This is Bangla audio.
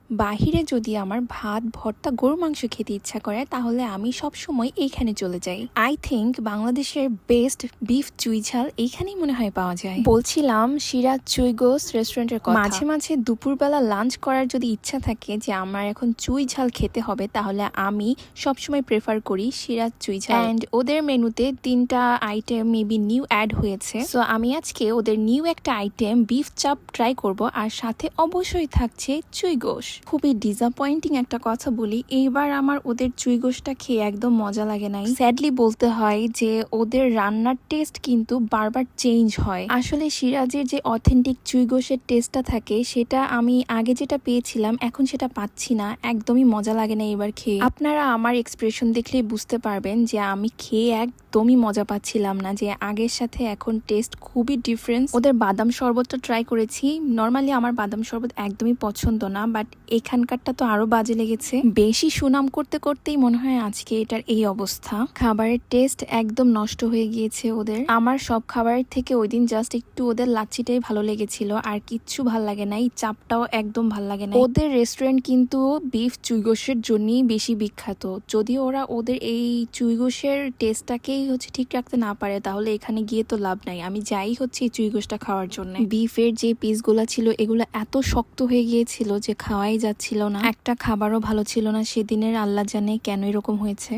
বাহিরে যদি আমার ভাত ভর্তা গরু মাংস খেতে ইচ্ছা করে তাহলে আমি সব সময় এইখানে চলে যাই। আই থিংক বাংলাদেশের বেস্ট বিফ চুই ঝাল এইখানেই মনে হয় পাওয়া যায়। বলছিলাম সিরাজ চুই গোস রেস্টুরেন্টের কথা। মাঝে মাঝে দুপুরবেলা লাঞ্চ করার যদি ইচ্ছা থাকে যে আমার এখন চুই ঝাল খেতে হবে, তাহলে আমি সবসময় প্রেফার করি সিরাজ চুই ঝাল। অ্যান্ড ওদের মেনুতে 3টা আইটেম মেবি নিউ অ্যাড হয়েছে। সো আমি আজকে ওদের নিউ একটা আইটেম বিফ চাপ ট্রাই করব, আর সাথে অবশ্যই থাকছে চুই গোশ। খুবই ডিসঅ্যাপয়েন্টিং একটা কথা বলি, এইবার আমার ওদের চুই গোশটা খেয়ে একদম মজা লাগে নাই। স্যাডলি বলতে হয় যে ওদের রান্নার টেস্ট কিন্তু বারবার চেঞ্জ হয়। আসলে সিরাজের যে অথেন্টিক চুই গোশের টেস্টটা থাকে সেটা আমি আগে যেটা পেয়েছিলাম এখন সেটা পাচ্ছি না, একদমই মজা লাগে না এবার খেয়ে। আপনারা আমার এক্সপ্রেশন দেখলেই বুঝতে পারবেন যে আমি খেয়ে একদমই মজা পাচ্ছিলাম না, যে আগের সাথে এখন টেস্ট খুবই ডিফারেন্স। ওদের বাদাম শরবতটা ট্রাই করেছি। নর্মালি আমার বাদাম শরবত একদমই পছন্দ না, বাট এখানকারটা তো আরো বাজে লেগেছে। বেশি সুনাম করতে করতেই মনে হয় আজকে এটার এই অবস্থা। খাবারের টেস্ট একদম নষ্ট হয়ে গিয়েছে ওদের। আমার সব খাবারের থেকে ওই দিন জাস্ট একটু ওদের লাচ্ছিটাই ভালো লেগেছিল, আর কিচ্ছু ভাল লাগে নাই। চাপটাও একদম ভাল লাগে না। ওদের রেস্টুরেন্ট কিন্তু বিফ চুইগোশের জন্যই বেশি বিখ্যাত। যদি ওরা ওদের এই চুইগোশের টেস্টটাকেই ঠিক রাখতে না পারে তাহলে এখানে গিয়ে তো লাভ নাই। আমি যাই এই চুইগোশটা খাওয়ার জন্য। বিফের যে পিসগুলা ছিল এগুলো এত শক্ত হয়ে গিয়েছিল যে খাওয়াই যাচ্ছিল না। একটা খাবারও ভালো ছিল না সেদিনের, আল্লাহ জানে কেন এরকম হয়েছে।